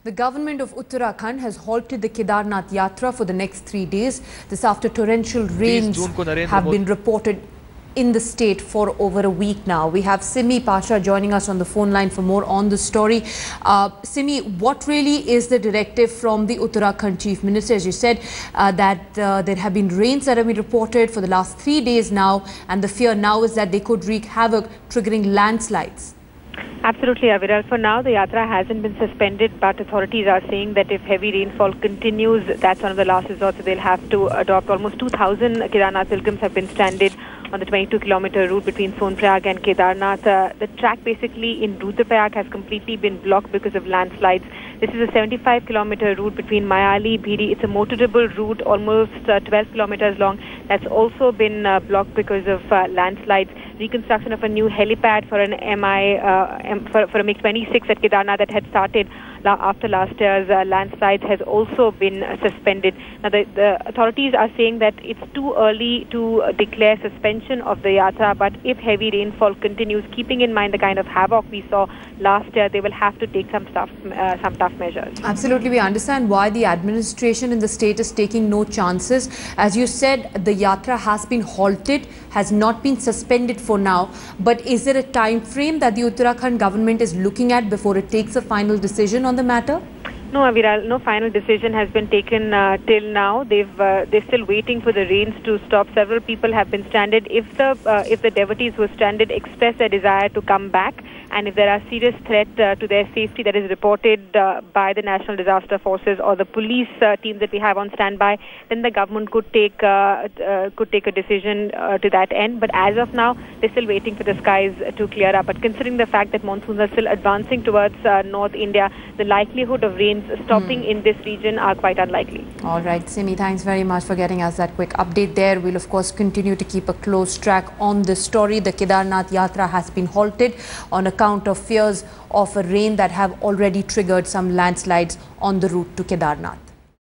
The government of Uttarakhand has halted the Kedarnath Yatra for the next 3 days. This after torrential rains have been reported in the state for over a week now. We have Simi Pasha joining us on the phone line for more on the story. Simi, what really is the directive from the Uttarakhand Chief Minister? As you said, that there have been rains that have been reported for the last 3 days now, and the fear now is that they could wreak havoc, triggering landslides. Absolutely, Aviral. For now, the yatra hasn't been suspended, but authorities are saying that if heavy rainfall continues, that's one of the last resorts. So they'll have to adopt. Almost 2,000 Kedarnath pilgrims have been stranded on the 22-kilometer route between Sonprayag and Kedarnath. The track basically in Rudraprayag has completely been blocked because of landslides. This is a 75-kilometer route between Mayali, Bhidi. It's a motorable route, almost 12 kilometers long. That's also been blocked because of landslides. Reconstruction of a new helipad for an for a MiG-26 at Kedarnath that had started after last year's landslides has also been suspended. Now, the authorities are saying that it's too early to declare suspension of the yatra, but if heavy rainfall continues, keeping in mind the kind of havoc we saw last year, they will have to take some tough measures. Absolutely, we understand why the administration in the state is taking no chances. As you said, the yatra has been halted, has not been suspended for now. But is there a time frame that the Uttarakhand government is looking at before it takes a final decision on the matter? No, Aviral, no final decision has been taken till now. They're still waiting for the rains to stop. Several people have been stranded. If the devotees who are stranded express their desire to come back, and if there are serious threat to their safety that is reported by the National Disaster Forces or the police teams that we have on standby, then the government could take a decision to that end. But as of now, they're still waiting for the skies to clear up. But considering the fact that monsoons are still advancing towards North India, the likelihood of rains stopping in this region are quite unlikely. All right, Simi, thanks very much for getting us that quick update there. We'll of course continue to keep a close track on this story. The Kedarnath Yatra has been halted on account of fears of a rain that have already triggered some landslides on the route to Kedarnath.